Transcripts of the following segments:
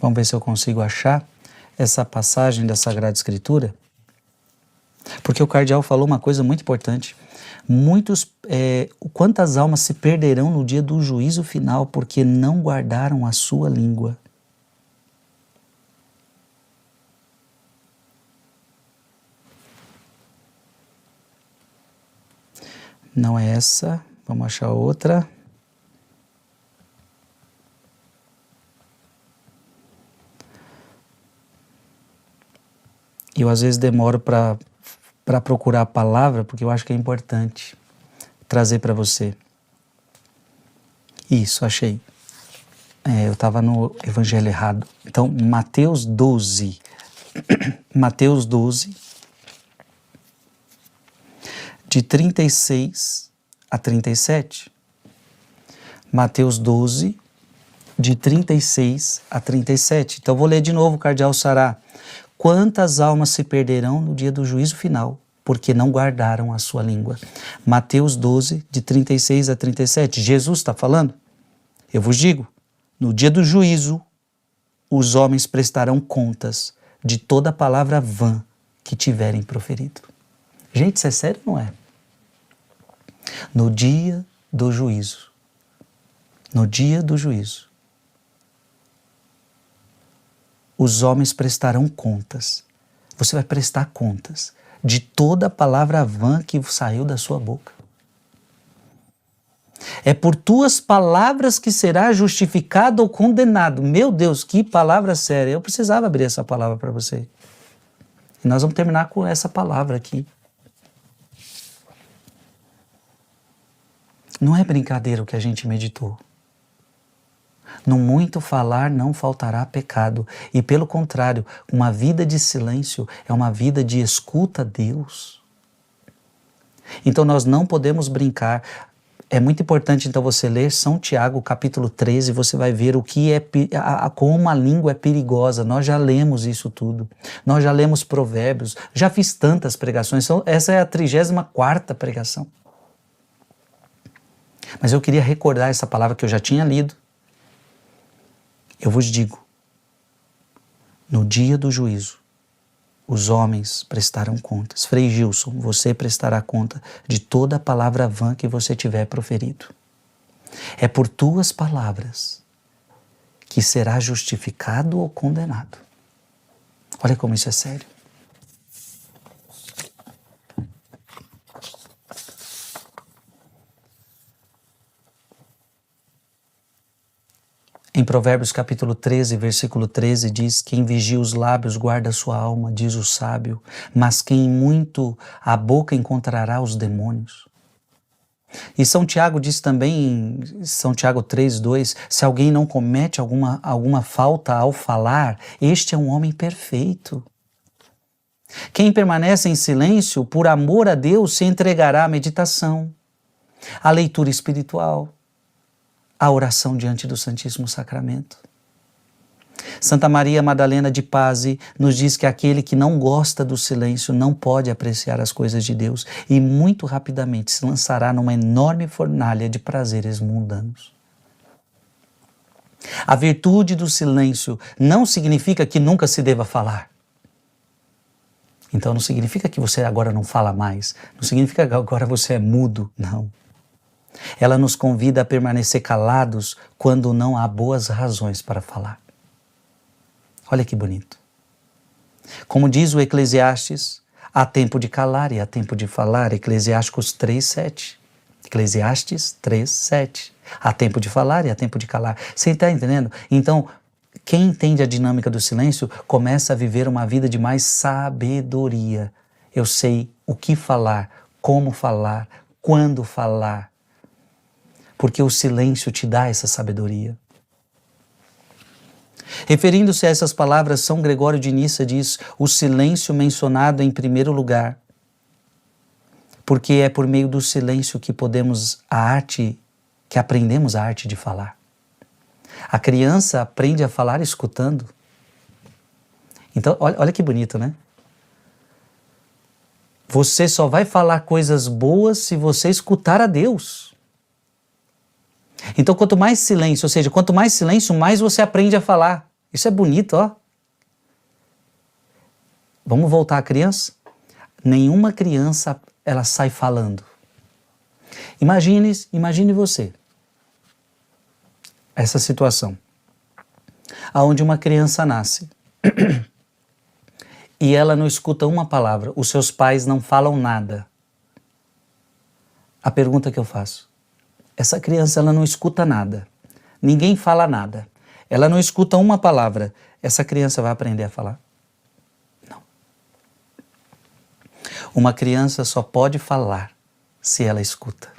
Vamos ver se eu consigo achar essa passagem da Sagrada Escritura. Porque o cardeal falou uma coisa muito importante. Quantas almas se perderão no dia do juízo final porque não guardaram a sua língua? Não é essa, vamos achar outra. Eu às vezes demoro para procurar a palavra, porque eu acho que é importante trazer para você. Isso, achei. Eu estava no evangelho errado. Então, Mateus 12. Mateus 12, de 36 a 37. Mateus 12, de 36 a 37. Então, vou ler de novo, cardeal Sará. Quantas almas se perderão no dia do juízo final, porque não guardaram a sua língua? Mateus 12, de 36 a 37. Jesus está falando? Eu vos digo, no dia do juízo, os homens prestarão contas de toda palavra vã que tiverem proferido. Gente, isso é sério ou não é? No dia do juízo. No dia do juízo. Os homens prestarão contas. Você vai prestar contas de toda palavra vã que saiu da sua boca. É por tuas palavras que será justificado ou condenado. Meu Deus, que palavra séria. Eu precisava abrir essa palavra para você. E nós vamos terminar com essa palavra aqui. Não é brincadeira o que a gente meditou. No muito falar não faltará pecado. E pelo contrário, uma vida de silêncio é uma vida de escuta a Deus. Então nós não podemos brincar. É muito importante então você ler São Tiago capítulo 13, você vai ver o que é, como a língua é perigosa. Nós já lemos isso tudo. Nós já lemos Provérbios, já fiz tantas pregações. Então, essa é a 34ª pregação. Mas eu queria recordar essa palavra que eu já tinha lido. Eu vos digo, no dia do juízo, os homens prestarão contas. Frei Gilson, você prestará conta de toda a palavra vã que você tiver proferido. É por tuas palavras que será justificado ou condenado. Olha como isso é sério. Em Provérbios capítulo 13, versículo 13, diz: quem vigia os lábios guarda a sua alma, diz o sábio, mas quem muito a boca encontrará os demônios. E São Tiago diz também, em São Tiago 3, 2, se alguém não comete alguma falta ao falar, este é um homem perfeito. Quem permanece em silêncio, por amor a Deus, se entregará à meditação, à leitura espiritual, a oração diante do Santíssimo Sacramento. Santa Maria Madalena de Pazzi nos diz que aquele que não gosta do silêncio não pode apreciar as coisas de Deus e muito rapidamente se lançará numa enorme fornalha de prazeres mundanos. A virtude do silêncio não significa que nunca se deva falar. Então não significa que você agora não fala mais, não significa que agora você é mudo, não. Ela nos convida a permanecer calados quando não há boas razões para falar. Olha que bonito. Como diz o Eclesiastes, há tempo de calar e há tempo de falar. Eclesiastes 3:7. Eclesiastes 3:7. Há tempo de falar e há tempo de calar. Você está entendendo? Então, quem entende a dinâmica do silêncio começa a viver uma vida de mais sabedoria. Eu sei o que falar, como falar, quando falar. Porque o silêncio te dá essa sabedoria. Referindo-se a essas palavras, São Gregório de Nissa diz: o silêncio mencionado em primeiro lugar, porque é por meio do silêncio que aprendemos a arte de falar. A criança aprende a falar escutando. Então, olha que bonito, né? Você só vai falar coisas boas se você escutar a Deus. Então, quanto mais silêncio, ou seja, quanto mais silêncio, mais você aprende a falar. Isso é bonito, ó. Vamos voltar à criança? Nenhuma criança, ela sai falando. Imagine você, essa situação, aonde uma criança nasce e ela não escuta uma palavra, os seus pais não falam nada. A pergunta que eu faço, essa criança ela não escuta nada, ninguém fala nada, ela não escuta uma palavra, essa criança vai aprender a falar? Não. Uma criança só pode falar se ela escuta.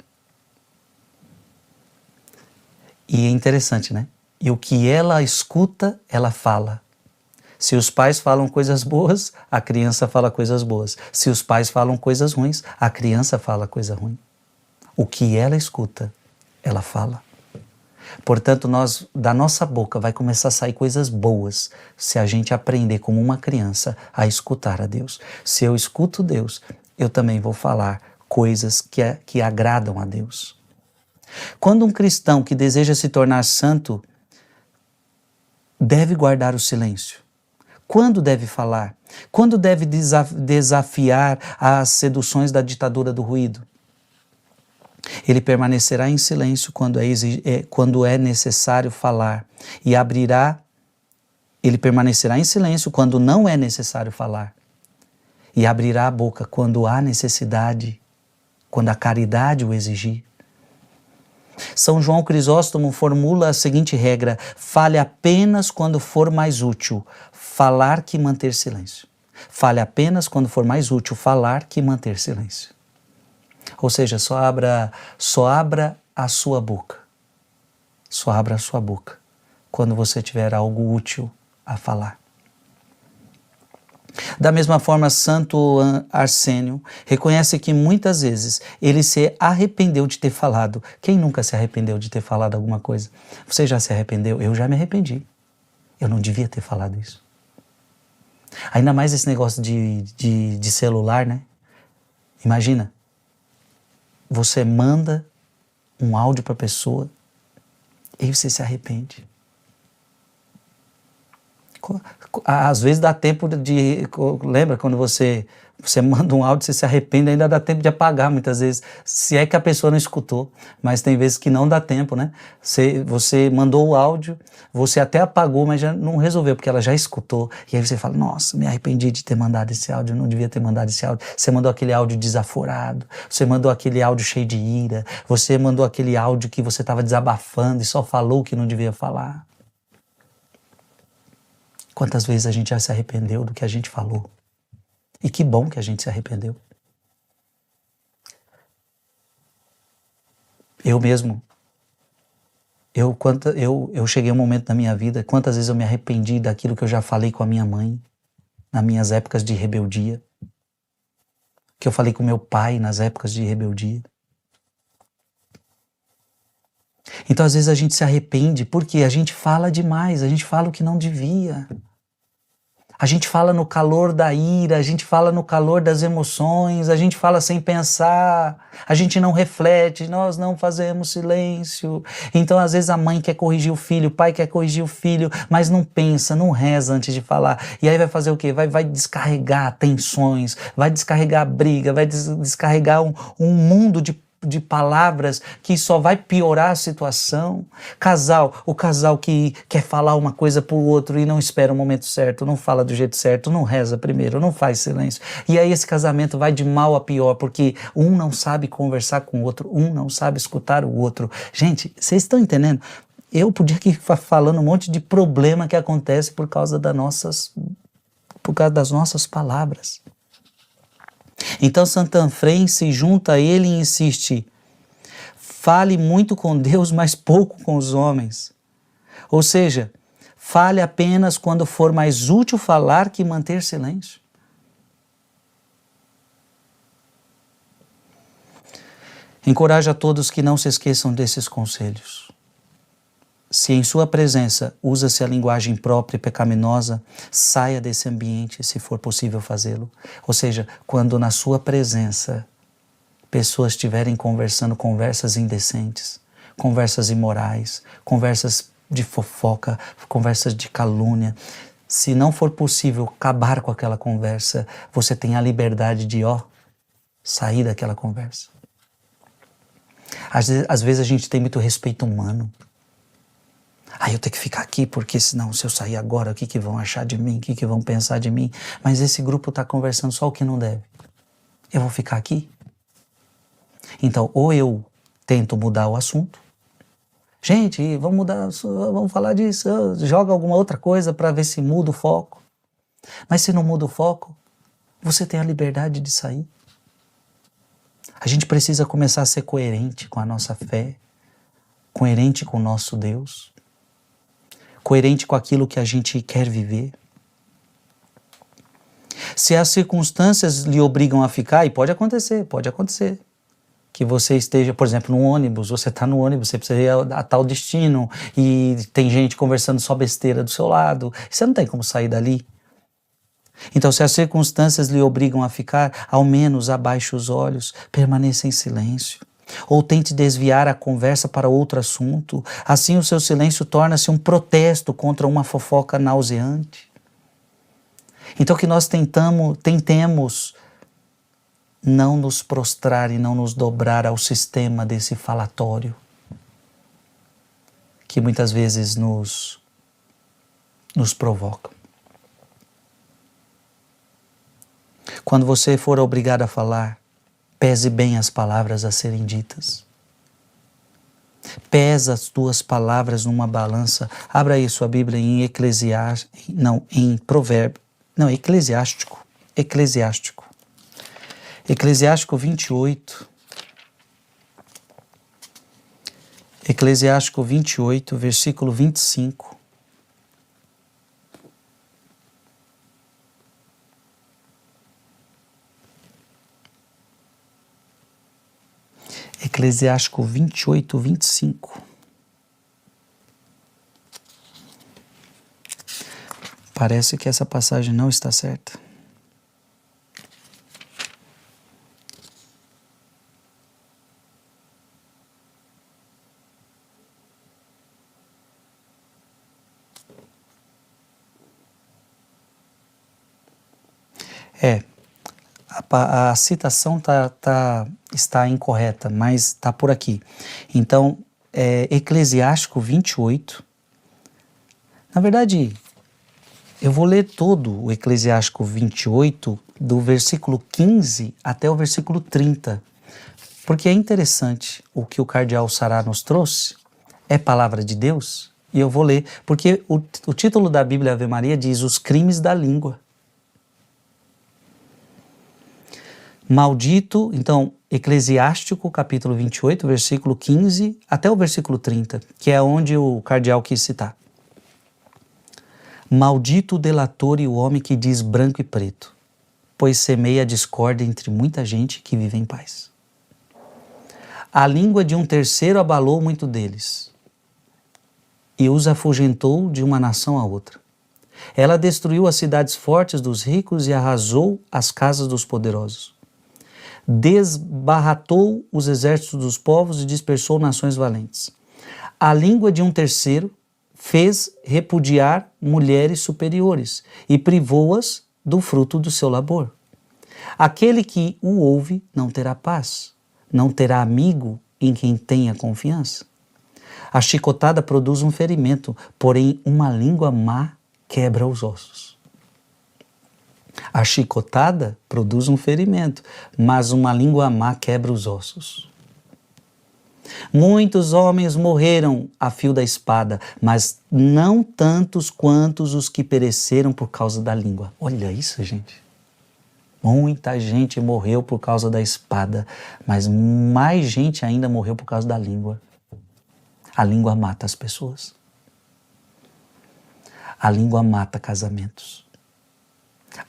E é interessante, né? E o que ela escuta, ela fala. Se os pais falam coisas boas, a criança fala coisas boas. Se os pais falam coisas ruins, a criança fala coisa ruim. O que ela escuta, ela fala. Portanto, da nossa boca vai começar a sair coisas boas se a gente aprender como uma criança a escutar a Deus. Se eu escuto Deus, eu também vou falar coisas que agradam a Deus. Quando um cristão que deseja se tornar santo deve guardar o silêncio? Quando deve falar? Quando deve desafiar as seduções da ditadura do ruído? Ele permanecerá em silêncio quando é necessário falar e ele permanecerá em silêncio quando não é necessário falar e abrirá a boca quando há necessidade, quando a caridade o exigir. São João Crisóstomo formula a seguinte regra: fale apenas quando for mais útil falar que manter silêncio. Fale apenas quando for mais útil falar que manter silêncio. Ou seja, só abra a sua boca. Só abra a sua boca quando você tiver algo útil a falar. Da mesma forma, Santo Arsênio reconhece que muitas vezes ele se arrependeu de ter falado. Quem nunca se arrependeu de ter falado alguma coisa? Você já se arrependeu? Eu já me arrependi. Eu não devia ter falado isso. Ainda mais esse negócio de celular, né? Imagina, você manda um áudio para a pessoa e você se arrepende. Às vezes dá tempo de... Lembra quando você manda um áudio, você se arrepende, ainda dá tempo de apagar muitas vezes, se é que a pessoa não escutou, mas tem vezes que não dá tempo, né? Você mandou o áudio, você até apagou, mas já não resolveu, porque ela já escutou, e aí você fala, nossa, me arrependi de ter mandado esse áudio, eu não devia ter mandado esse áudio. Você mandou aquele áudio desaforado, você mandou aquele áudio cheio de ira, você mandou aquele áudio que você estava desabafando e só falou o que não devia falar. Quantas vezes a gente já se arrependeu do que a gente falou? E que bom que a gente se arrependeu. Eu mesmo, eu cheguei a um momento da minha vida, quantas vezes eu me arrependi daquilo que eu já falei com a minha mãe, nas minhas épocas de rebeldia, que eu falei com meu pai nas épocas de rebeldia. Então, às vezes a gente se arrepende porque a gente fala demais, a gente fala o que não devia. A gente fala no calor da ira, a gente fala no calor das emoções, a gente fala sem pensar, a gente não reflete, nós não fazemos silêncio. Então, às vezes a mãe quer corrigir o filho, o pai quer corrigir o filho, mas não pensa, não reza antes de falar. E aí vai fazer o quê? Vai descarregar tensões, vai descarregar briga, vai descarregar um mundo de palavras que só vai piorar a situação. O casal que quer falar uma coisa pro outro e não espera o momento certo, não fala do jeito certo, não reza primeiro, não faz silêncio. E aí esse casamento vai de mal a pior, porque um não sabe conversar com o outro, um não sabe escutar o outro. Gente, vocês estão entendendo? Eu podia aqui falando um monte de problema que acontece por causa das nossas palavras. Então Santanfrém se junta a ele e insiste: fale muito com Deus, mas pouco com os homens. Ou seja, fale apenas quando for mais útil falar que manter silêncio. Encoraja a todos que não se esqueçam desses conselhos. Se em sua presença usa-se a linguagem própria e pecaminosa, saia desse ambiente se for possível fazê-lo. Ou seja, quando na sua presença pessoas estiverem conversando conversas indecentes, conversas imorais, conversas de fofoca, conversas de calúnia. Se não for possível acabar com aquela conversa, você tem a liberdade de, sair daquela conversa. Às vezes a gente tem muito respeito humano. Eu tenho que ficar aqui porque senão se eu sair agora, o que vão achar de mim? O que vão pensar de mim? Mas esse grupo está conversando só o que não deve. Eu vou ficar aqui? Então, ou eu tento mudar o assunto. Gente, vamos mudar, vamos falar disso. Joga alguma outra coisa para ver se muda o foco. Mas se não muda o foco, você tem a liberdade de sair. A gente precisa começar a ser coerente com a nossa fé, coerente com o nosso Deus, coerente com aquilo que a gente quer viver. Se as circunstâncias lhe obrigam a ficar, e pode acontecer, que você esteja, por exemplo, no ônibus, você está no ônibus, você precisa ir a tal destino e tem gente conversando só besteira do seu lado, você não tem como sair dali. Então, se as circunstâncias lhe obrigam a ficar, ao menos abaixe os olhos, permaneça em silêncio. Ou tente desviar a conversa para outro assunto. Assim o seu silêncio torna-se um protesto contra uma fofoca nauseante. Então que nós tentemos não nos prostrar e não nos dobrar ao sistema desse falatório, que muitas vezes nos provoca. Quando você for obrigado a falar, pese bem as palavras a serem ditas. Pesa as tuas palavras numa balança. Abra aí sua Bíblia em Eclesiástico. Eclesiástico 28. Eclesiástico 28, versículo 25. Eclesiástico 28, 25. Parece que essa passagem não está certa. A citação está incorreta, mas está por aqui. Então, Eclesiástico 28. Na verdade, eu vou ler todo o Eclesiástico 28, do versículo 15 até o versículo 30, porque é interessante o que o cardeal Sará nos trouxe, é palavra de Deus, e eu vou ler, porque o título da Bíblia Ave Maria diz os crimes da língua. Maldito, então, Eclesiástico, capítulo 28, versículo 15 até o versículo 30, que é onde o cardeal quis citar. Maldito o delator e o homem que diz branco e preto, pois semeia a discórdia entre muita gente que vive em paz. A língua de um terceiro abalou muito deles e os afugentou de uma nação a outra. Ela destruiu as cidades fortes dos ricos e arrasou as casas dos poderosos. Desbaratou os exércitos dos povos e dispersou nações valentes. A língua de um terceiro fez repudiar mulheres superiores e privou-as do fruto do seu labor. Aquele que o ouve não terá paz, não terá amigo em quem tenha confiança. A chicotada produz um ferimento, porém uma língua má quebra os ossos. A chicotada produz um ferimento, mas uma língua má quebra os ossos. Muitos homens morreram a fio da espada, mas não tantos quantos os que pereceram por causa da língua. Olha isso, gente. Muita gente morreu por causa da espada, mas mais gente ainda morreu por causa da língua. A língua mata as pessoas. A língua mata casamentos.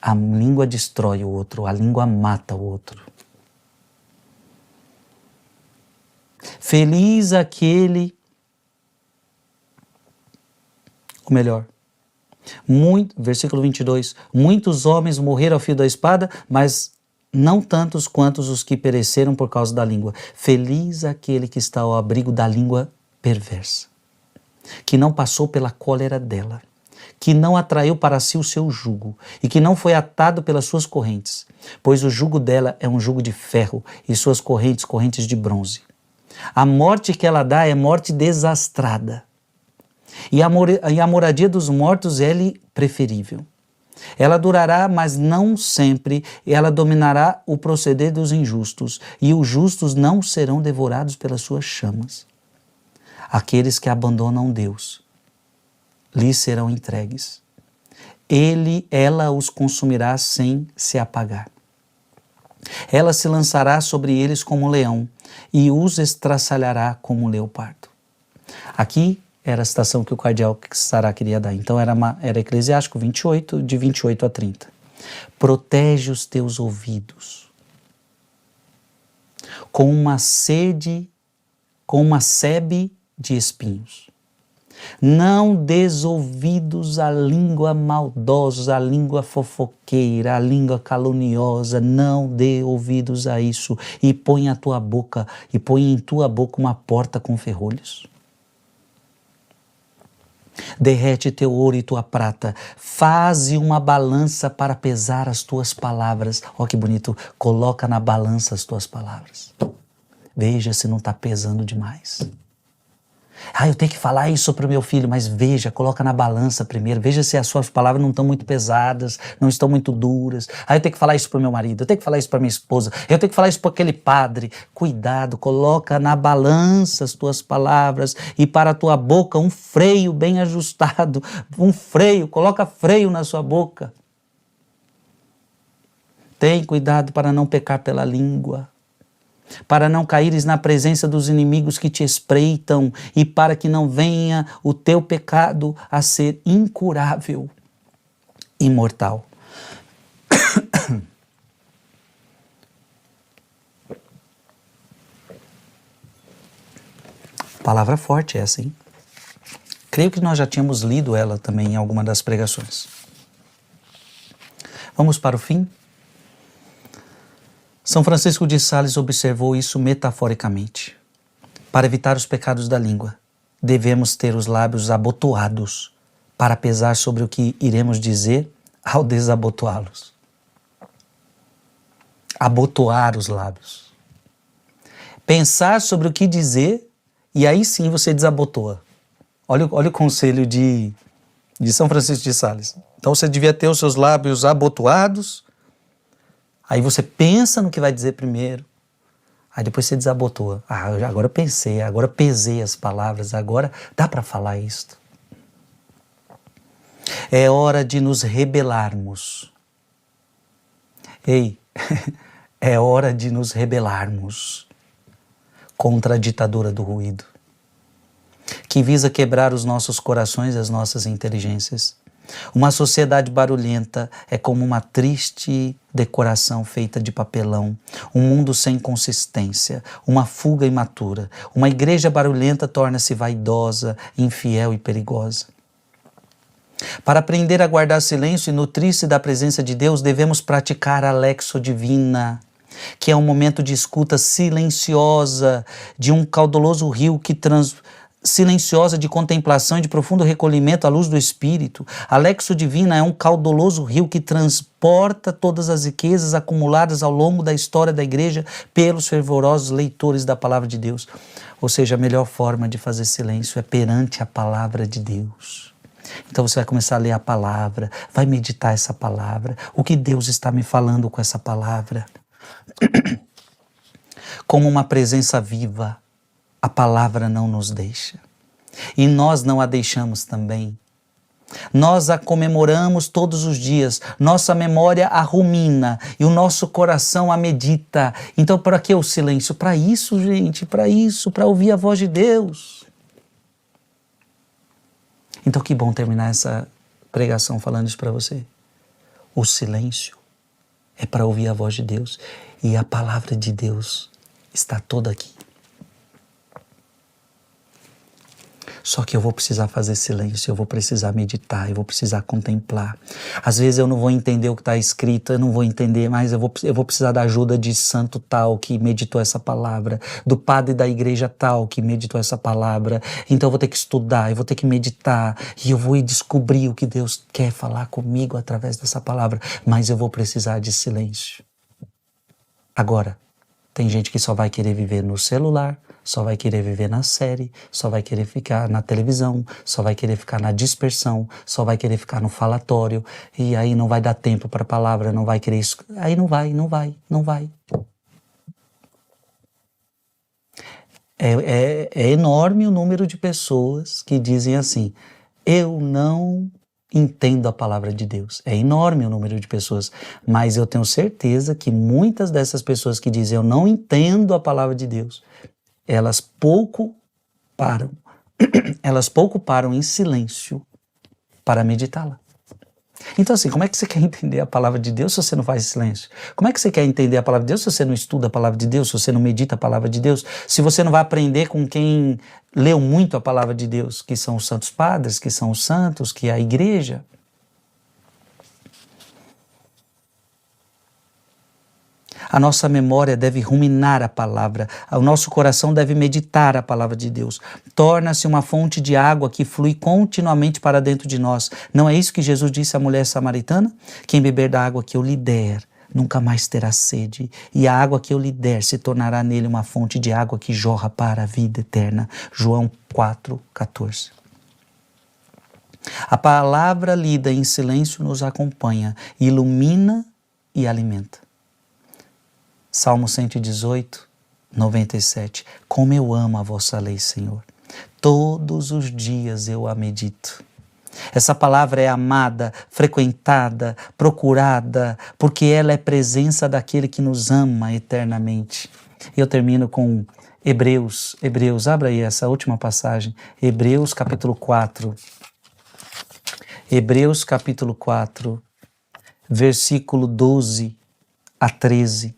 A língua destrói o outro, a língua mata o outro. Feliz aquele, ou melhor, versículo 22, muitos homens morreram ao fio da espada, mas não tantos quantos os que pereceram por causa da língua. Feliz aquele que está ao abrigo da língua perversa. que não passou pela cólera dela, que não atraiu para si o seu jugo e que não foi atado pelas suas correntes, pois o jugo dela é um jugo de ferro e suas correntes, correntes de bronze. A morte que ela dá é morte desastrada e a moradia dos mortos é-lhe preferível. Ela durará, mas não sempre, e ela dominará o proceder dos injustos, e os justos não serão devorados pelas suas chamas. Aqueles que abandonam Deus lhes serão entregues. Ela os consumirá sem se apagar. Ela se lançará sobre eles como um leão e os estraçalhará como um leopardo. Aqui era a citação que o cardeal Sará queria dar. Então era Eclesiástico 28, de 28 a 30. Protege os teus ouvidos com uma sebe de espinhos. Não des ouvidos à língua maldosa, à língua fofoqueira, à língua caluniosa. Não dê ouvidos a isso. E põe em tua boca uma porta com ferrolhos. Derrete teu ouro e tua prata, faze uma balança para pesar as tuas palavras. Ó que bonito, coloca na balança as tuas palavras. Veja se não está pesando demais. Eu tenho que falar isso para o meu filho, mas veja, coloca na balança primeiro, veja se as suas palavras não estão muito pesadas, não estão muito duras. Eu tenho que falar isso para o meu marido, eu tenho que falar isso para minha esposa, eu tenho que falar isso para aquele padre. Cuidado, coloca na balança as tuas palavras e para a tua boca um freio bem ajustado, coloca freio na sua boca. Tem cuidado para não pecar pela língua, para não caíres na presença dos inimigos que te espreitam e para que não venha o teu pecado a ser incurável e mortal. Palavra forte essa, hein? Creio que nós já tínhamos lido ela também em alguma das pregações. Vamos para o fim? São Francisco de Sales observou isso metaforicamente. Para evitar os pecados da língua, devemos ter os lábios abotoados para pesar sobre o que iremos dizer ao desabotoá-los. Abotoar os lábios. Pensar sobre o que dizer e aí sim você desabotoa. Olha o conselho de São Francisco de Sales. Então você devia ter os seus lábios abotoados. Aí você pensa no que vai dizer primeiro, aí depois você desabotoa. Agora eu pensei, agora eu pesei as palavras, agora dá para falar isto. É hora de nos rebelarmos. É hora de nos rebelarmos contra a ditadura do ruído, que visa quebrar os nossos corações e as nossas inteligências. Uma sociedade barulhenta é como uma triste decoração feita de papelão, um mundo sem consistência, uma fuga imatura. Uma igreja barulhenta torna-se vaidosa, infiel e perigosa. Para aprender a guardar silêncio e nutrir-se da presença de Deus, devemos praticar a Lexio Divina, que é um momento de escuta silenciosa de um caudaloso rio silenciosa de contemplação e de profundo recolhimento à luz do Espírito. A Lexio Divina é um caudaloso rio que transporta todas as riquezas acumuladas ao longo da história da Igreja pelos fervorosos leitores da Palavra de Deus. Ou seja, a melhor forma de fazer silêncio é perante a Palavra de Deus. Então você vai começar a ler a Palavra, vai meditar essa Palavra, o que Deus está me falando com essa Palavra. Como uma presença viva, a palavra não nos deixa. E nós não a deixamos também. Nós a comemoramos todos os dias. Nossa memória a rumina e o nosso coração a medita. Então, para que o silêncio? Para isso, gente, para ouvir a voz de Deus. Então, que bom terminar essa pregação falando isso para você. O silêncio é para ouvir a voz de Deus. E a palavra de Deus está toda aqui. Só que eu vou precisar fazer silêncio, eu vou precisar meditar, eu vou precisar contemplar. Às vezes eu não vou entender o que está escrito, eu não vou entender, mas eu vou precisar da ajuda de santo tal que meditou essa palavra, do padre da igreja tal que meditou essa palavra. Então eu vou ter que estudar, eu vou ter que meditar e eu vou descobrir o que Deus quer falar comigo através dessa palavra, mas eu vou precisar de silêncio. Agora, tem gente que só vai querer viver no celular, só vai querer viver na série, só vai querer ficar na televisão, só vai querer ficar na dispersão, só vai querer ficar no falatório, e aí não vai dar tempo para a palavra, não vai querer isso. Aí não vai. É enorme o número de pessoas que dizem assim, eu não entendo a palavra de Deus. É enorme o número de pessoas, mas eu tenho certeza que muitas dessas pessoas que dizem eu não entendo a palavra de Deus, elas pouco param em silêncio para meditá-la. Então assim, como é que você quer entender a palavra de Deus se você não faz silêncio? Como é que você quer entender a palavra de Deus se você não estuda a palavra de Deus, se você não medita a palavra de Deus, se você não vai aprender com quem leu muito a palavra de Deus, que são os santos padres, que são os santos, que é a igreja? A nossa memória deve ruminar a palavra, o nosso coração deve meditar a palavra de Deus. Torna-se uma fonte de água que flui continuamente para dentro de nós. Não é isso que Jesus disse à mulher samaritana? Quem beber da água que eu lhe der, nunca mais terá sede, e a água que eu lhe der se tornará nele uma fonte de água que jorra para a vida eterna. João 4,14. A palavra lida em silêncio nos acompanha, ilumina e alimenta. Salmo 118, 97. Como eu amo a vossa lei, Senhor. Todos os dias eu a medito. Essa palavra é amada, frequentada, procurada, porque ela é presença daquele que nos ama eternamente. E eu termino com Hebreus, abra aí essa última passagem, Hebreus capítulo 4. Hebreus capítulo 4, versículo 12 a 13.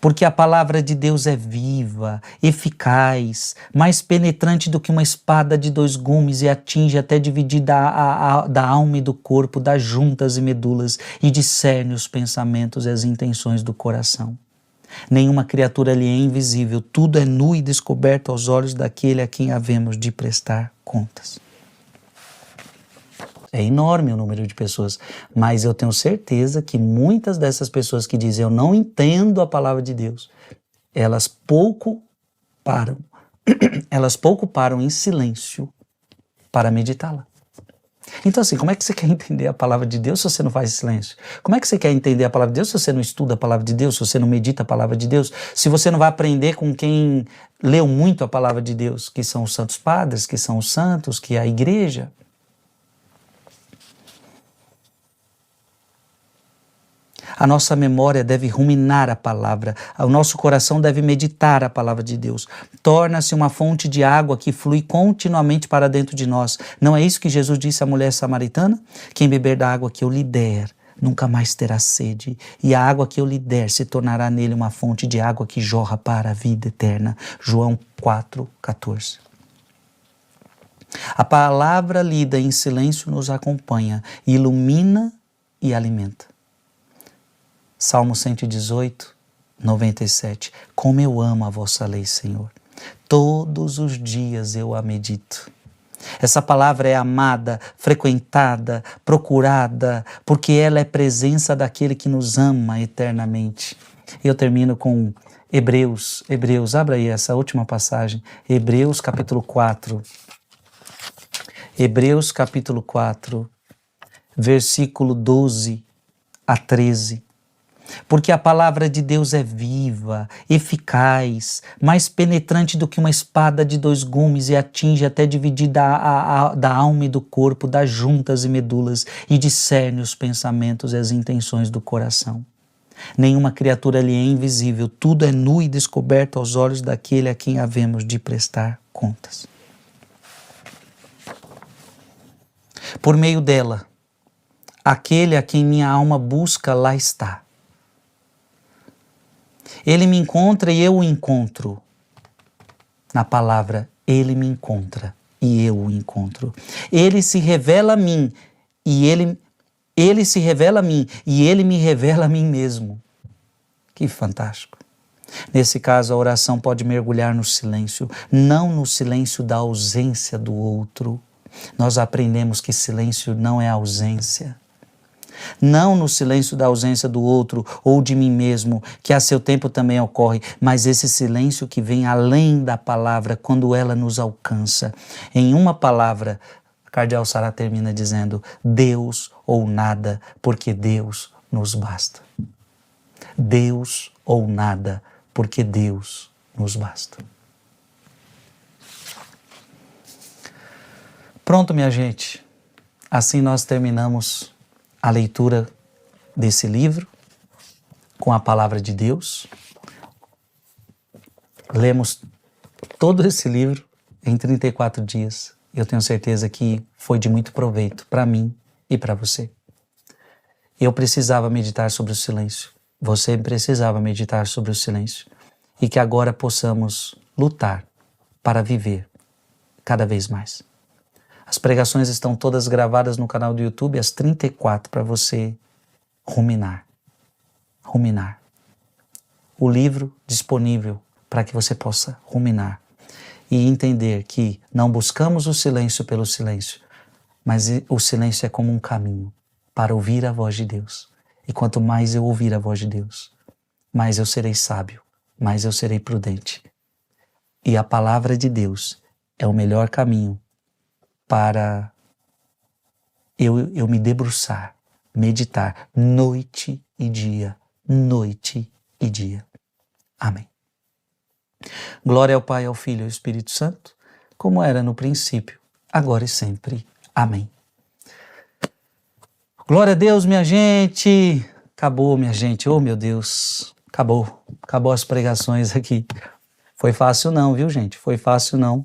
Porque a palavra de Deus é viva, eficaz, mais penetrante do que uma espada de 2 gumes e atinge até dividir da alma e do corpo, das juntas e medulas, e discerne os pensamentos e as intenções do coração. Nenhuma criatura lhe é invisível, tudo é nu e descoberto aos olhos daquele a quem havemos de prestar contas. É enorme o número de pessoas, mas eu tenho certeza que muitas dessas pessoas que dizem eu não entendo a palavra de Deus, elas pouco param em silêncio para meditá-la. Então assim, como é que você quer entender a palavra de Deus se você não faz silêncio? Como é que você quer entender a palavra de Deus se você não estuda a palavra de Deus, se você não medita a palavra de Deus, se você não vai aprender com quem leu muito a palavra de Deus, que são os santos padres, que são os santos, que é a igreja? A nossa memória deve ruminar a palavra, o nosso coração deve meditar a palavra de Deus. Torna-se uma fonte de água que flui continuamente para dentro de nós. Não é isso que Jesus disse à mulher samaritana? Quem beber da água que eu lhe der, nunca mais terá sede, e a água que eu lhe der se tornará nele uma fonte de água que jorra para a vida eterna. João 4,14. A palavra lida em silêncio nos acompanha, ilumina e alimenta. Salmo 118, 97. Como eu amo a vossa lei, Senhor. Todos os dias eu a medito. Essa palavra é amada, frequentada, procurada, porque ela é presença daquele que nos ama eternamente. Eu termino com Hebreus, abra aí essa última passagem, Hebreus capítulo 4. Hebreus capítulo 4, versículo 12 a 13. Porque a palavra de Deus é viva, eficaz, mais penetrante do que uma espada de 2 gumes e atinge até dividir da alma e do corpo, das juntas e medulas, e discerne os pensamentos e as intenções do coração. Nenhuma criatura lhe é invisível, tudo é nu e descoberto aos olhos daquele a quem havemos de prestar contas. Por meio dela, aquele a quem minha alma busca lá está. Ele me encontra e eu o encontro. Na palavra, ele me encontra. e eu o encontro. Ele se revela a mim e ele se revela a mim e ele me revela a mim mesmo. Que fantástico. Nesse caso, a oração pode mergulhar no silêncio, não no silêncio da ausência do outro. Nós aprendemos que silêncio não é ausência. Não no silêncio da ausência do outro ou de mim mesmo, que a seu tempo também ocorre, mas esse silêncio que vem além da palavra, quando ela nos alcança. Em uma palavra, a Cardeal Sará termina dizendo: Deus ou nada, porque Deus nos basta. Deus ou nada, porque Deus nos basta. Pronto, minha gente. Assim nós terminamos a leitura desse livro com a palavra de Deus. Lemos todo esse livro em 34 dias. Eu tenho certeza que foi de muito proveito para mim e para você. Eu precisava meditar sobre o silêncio. Você precisava meditar sobre o silêncio. E que agora possamos lutar para viver cada vez mais. As pregações estão todas gravadas no canal do YouTube, as 34, para você ruminar. Ruminar. O livro disponível para que você possa ruminar e entender que não buscamos o silêncio pelo silêncio, mas o silêncio é como um caminho para ouvir a voz de Deus. E quanto mais eu ouvir a voz de Deus, mais eu serei sábio, mais eu serei prudente. E a palavra de Deus é o melhor caminho para eu me debruçar, meditar noite e dia, noite e dia. Amém. Glória ao Pai, ao Filho e ao Espírito Santo, como era no princípio, agora e sempre. Amém. Glória a Deus, minha gente. Acabou, minha gente. Oh, meu Deus. Acabou as pregações aqui. Foi fácil não, viu, gente? Foi fácil não.